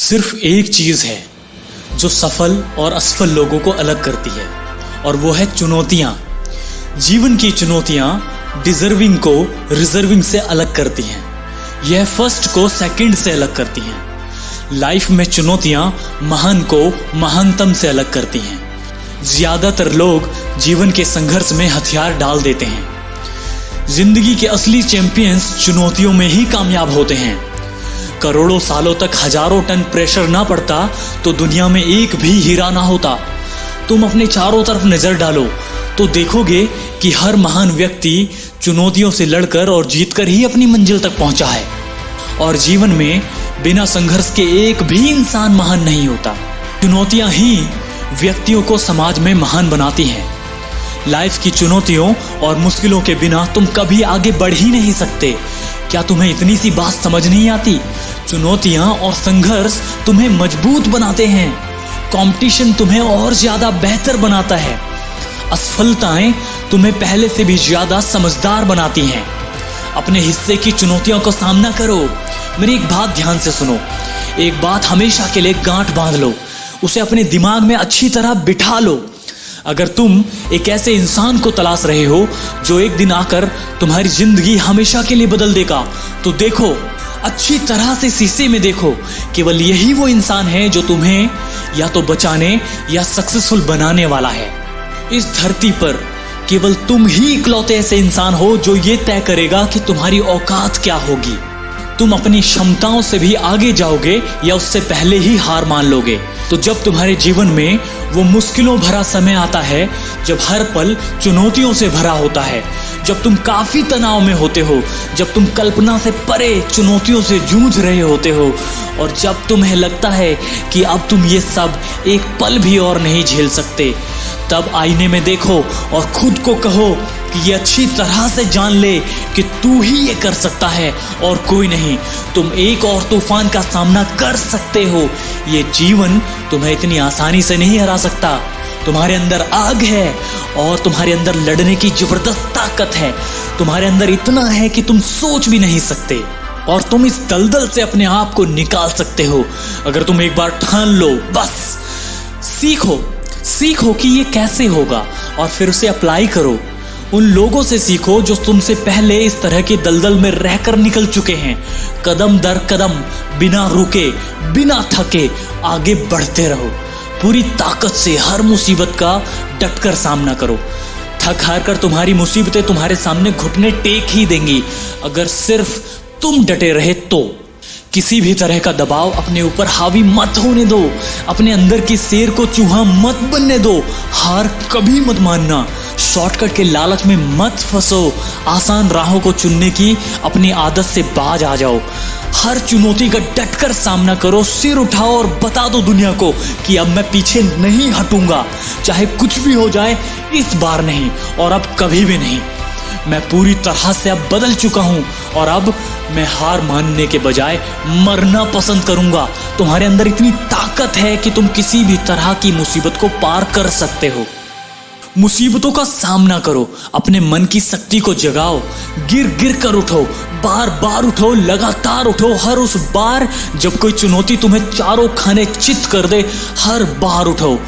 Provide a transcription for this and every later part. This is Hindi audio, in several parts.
सिर्फ एक चीज है जो सफल और असफल लोगों को अलग करती है, और वो है चुनौतियां। जीवन की चुनौतियां डिजर्विंग को रिजर्विंग से अलग करती हैं। यह फर्स्ट को सेकंड से अलग करती हैं। लाइफ में चुनौतियां महान को महानतम से अलग करती हैं। ज्यादातर लोग जीवन के संघर्ष में हथियार डाल देते हैं। जिंदगी के असली चैंपियंस चुनौतियों में ही कामयाब होते हैं। करोड़ों सालों तक हजारों टन प्रेशर ना पड़ता तो दुनिया में एक भी हीरा ना होता। तुम अपने चारों तरफ नजर डालो तो देखोगे कि हर महान व्यक्ति चुनौतियों से लड़कर और जीतकर ही अपनी मंजिल तक पहुंचा है। और जीवन में बिना संघर्ष के एक भी इंसान महान नहीं होता। चुनौतियां ही व्यक्तियों को समाज में महान बनाती हैं। लाइफ की चुनौतियों और मुश्किलों के बिना तुम कभी आगे बढ़ ही नहीं सकते। क्या तुम्हें इतनी सी बात समझ नहीं आती? चुनौतियां और संघर्ष तुम्हें मजबूत बनाते हैं। कंपटीशन तुम्हें और ज्यादा बेहतर बनाता है। असफलताएं तुम्हें पहले से भी ज्यादा समझदार बनाती हैं। अपने हिस्से की चुनौतियों का सामना करो। मेरी एक बात ध्यान से सुनो। एक बात हमेशा के लिए गांठ बांध लो, उसे अपने दिमाग में अच्छी तरह बिठा लो। अगर तुम एक ऐसे इंसान को तलाश रहे हो जो एक दिन आकर तुम्हारी जिंदगी हमेशा के लिए बदल देगा, तो देखो, अच्छी तरह से शीशे में देखो। केवल यही वो इंसान है जो तुम्हें या तो बचाने या सक्सेसफुल बनाने वाला है। इस धरती पर केवल तुम ही इकलौते ऐसे इंसान हो जो ये तय करेगा कि तुम्हारी औकात क्या होगी। तुम अपनी क्षमताओं से भी आगे जाओगे या उससे पहले ही हार मान लोगे। तो जब तुम्हारे जीवन में वो मुश्किलों भरा समय आता है, जब हर पल चुनौतियों से भरा होता है, जब तुम काफी तनाव में होते हो, जब तुम कल्पना से परे चुनौतियों से जूझ रहे होते हो, और जब तुम्हें लगता है कि अब तुम ये सब एक पल भी और नहीं झेल सकते, तब आईने में देखो और खुद को कहो कि ये अच्छी तरह से जान ले कि तू ही ये कर सकता है और कोई नहीं। तुम एक और तूफान का सामना कर सकते हो। ये जीवन तुम्हें इतनी आसानी से नहीं हरा सकता। तुम्हारे अंदर आग है और तुम्हारे अंदर लड़ने की जबरदस्त ताकत है। तुम्हारे अंदर इतना है कि तुम सोच भी नहीं सकते, और तुम इस दलदल से अपने आप को निकाल सकते हो अगर तुम एक बार ठान लो। बस सीखो कि ये कैसे होगा और फिर उसे अप्लाई करो। उन लोगों से सीखो जो तुमसे पहले इस तरह के दलदल में रहकर निकल चुके हैं। कदम दर कदम, बिना रुके, बिना थके आगे बढ़ते रहो। पूरी ताकत से हर मुसीबत का डटकर सामना करो। थक हार कर तुम्हारी मुसीबतें तुम्हारे सामने घुटने टेक ही देंगी अगर सिर्फ तुम डटे रहे तो। किसी भी तरह का दबाव अपने ऊपर हावी मत होने दो। अपने अंदर की शेर को चूहा मत बनने दो। हार कभी मत मानना। शॉर्टकट के लालच में मत फंसो। आसान राहों को चुनने की अपनी आदत से बाज आ जाओ। हर चुनौती का डटकर सामना करो। सिर उठाओ और बता दो दुनिया को कि अब मैं पीछे नहीं हटूंगा। चाहे कुछ भी हो जाए, इस बार नहीं और अब कभी भी नहीं। मैं पूरी तरह से अब बदल चुका हूं और अब मैं हार मानने के बजाय मरना पसंद करूंगा। तुम्हारे अंदर इतनी ताकत है कि तुम किसी भी तरह की मुसीबत को पार कर सकते हो। मुसीबतों का सामना करो। अपने मन की शक्ति को जगाओ। गिर गिर कर उठो। बार बार उठो। लगातार उठो। हर उस बार जब कोई चुनौती तुम्हें चारों खाने चित कर दे, हर बार उठो।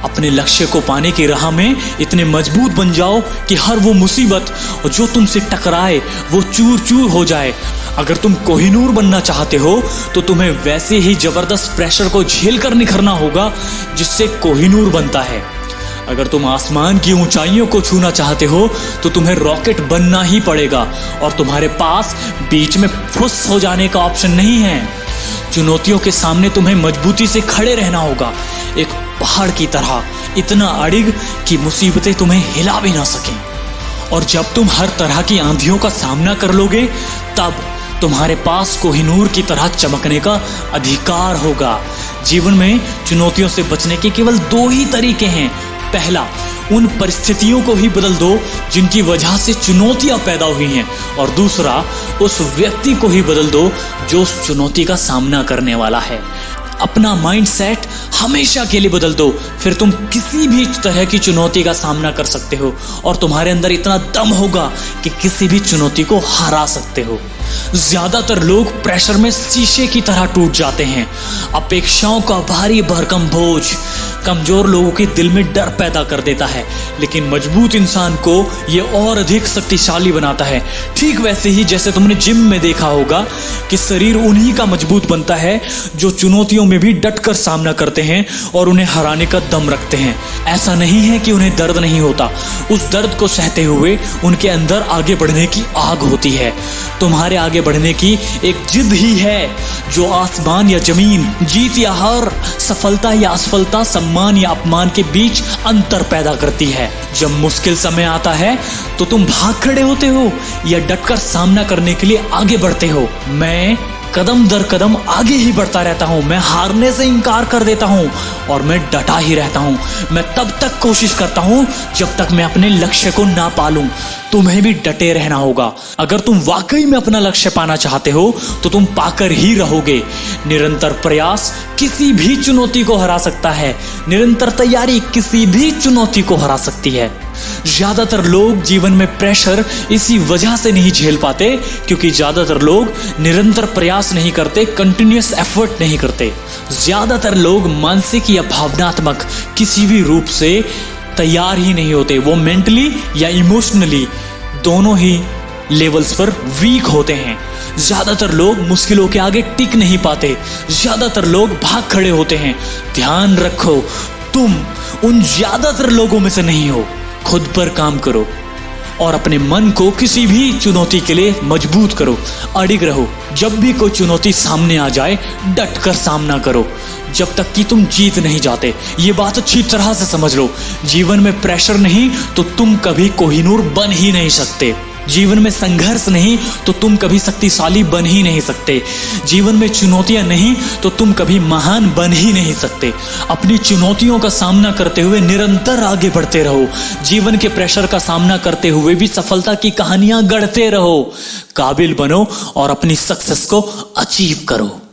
अपने लक्ष्य को पाने की राह में इतने मजबूत बन जाओ कि हर वो मुसीबत जो तुमसे टकराए वो चूर चूर हो जाए। अगर तुम कोहिनूर बनना चाहते हो तो तुम्हें वैसे ही जबरदस्त प्रेशर को झेल कर निखरना होगा जिससे कोहिनूर बनता है। अगर तुम आसमान की ऊंचाइयों को छूना चाहते हो तो तुम्हें रॉकेट बनना ही पड़ेगा, और तुम्हारे पास बीच में फुस हो जाने का ऑप्शन नहीं है। चुनौतियों के सामने तुम्हें मजबूती से खड़े रहना होगा, एक पहाड़ की तरह, इतना अड़िग कि मुसीबतें तुम्हें हिला भी ना सकें। और जब तुम हर तरह की आंधियों का सामना कर लोगे, तब तुम्हारे पास कोहिनूर की तरह चमकने का अधिकार होगा। जीवन में चुनौतियों से बचने के केवल दो ही तरीके हैं। पहला, उन परिस्थितियों को ही बदल दो जिनकी वजह से चुनौतियां पैदा हुई हैं, और दूसरा, उस व्यक्ति को ही बदल दो जो उस चुनौती का सामना करने वाला है। अपना माइंडसेट हमेशा के लिए बदल दो, फिर तुम किसी भी तरह की चुनौती का सामना कर सकते हो और तुम्हारे अंदर इतना दम होगा कि किसी भी चुनौती को हरा सकते हो। ज्यादातर लोग प्रेशर में शीशे की तरह टूट जाते हैं। अपेक्षाओं का भारी भरकम बोझ कमजोर लोगों के दिल में डर पैदा कर देता है, लेकिन मजबूत इंसान को यह और अधिक शक्तिशाली बनाता है। ठीक वैसे ही जैसे तुमने जिम में देखा होगा कि शरीर उन्हीं का मजबूत बनता है जो चुनौतियों में भी डटकर सामना करते हैं और उन्हें हराने का दम रखते हैं। ऐसा नहीं है कि उन्हें दर्द नहीं होता, उस दर्द को सहते हुए उनके अंदर आगे बढ़ने की आग होती है। तुम्हारे आगे बढ़ने की एक जिद ही है जो आसमान या जमीन, जीत या हार, सफलता या असफलता, सम्मान या अपमान के बीच अंतर पैदा करती है। जब मुश्किल समय आता है तो तुम भाग खड़े होते हो या डटकर सामना करने के लिए आगे बढ़ते हो। मैं कदम दर कदम आगे ही बढ़ता रहता हूं। मैं हारने से इनकार कर देता हूं और मैं डटा ही रहता हूं। मैं तब तक कोशिश करता हूं जब तक मैं अपने लक्ष्य को ना पालूं। तुम्हें भी डटे रहना होगा। अगर तुम वाकई में अपना लक्ष्य पाना चाहते हो तो तुम पाकर ही रहोगे। निरंतर प्रयास किसी भी चुनौती को हरा सकता है। निरंतर तैयारी किसी भी चुनौती को हरा सकती है। ज्यादातर लोग जीवन में प्रेशर इसी वजह से नहीं झेल पाते क्योंकि ज्यादातर लोग निरंतर प्रयास नहीं करते, कंटिन्यूअस एफर्ट नहीं करते। ज्यादातर लोग मानसिक या भावनात्मक किसी भी रूप से तैयार ही नहीं होते। वो मेंटली या इमोशनली दोनों ही लेवल्स पर वीक होते हैं। ज्यादातर लोग मुश्किलों के आगे टिक नहीं पाते। ज्यादातर लोग भाग खड़े होते हैं। ध्यान रखो, तुम उन ज्यादातर लोगों में से नहीं हो। खुद पर काम करो और अपने मन को किसी भी चुनौती के लिए मजबूत करो। अडिग रहो। जब भी कोई चुनौती सामने आ जाए डट कर सामना करो जब तक कि तुम जीत नहीं जाते। ये बात अच्छी तरह से समझ लो। जीवन में प्रेशर नहीं तो तुम कभी कोहिनूर बन ही नहीं सकते। जीवन में संघर्ष नहीं तो तुम कभी शक्तिशाली बन ही नहीं सकते। जीवन में चुनौतियां नहीं तो तुम कभी महान बन ही नहीं सकते। अपनी चुनौतियों का सामना करते हुए निरंतर आगे बढ़ते रहो। जीवन के प्रेशर का सामना करते हुए भी सफलता की कहानियां गढ़ते रहो। काबिल बनो और अपनी सक्सेस को अचीव करो।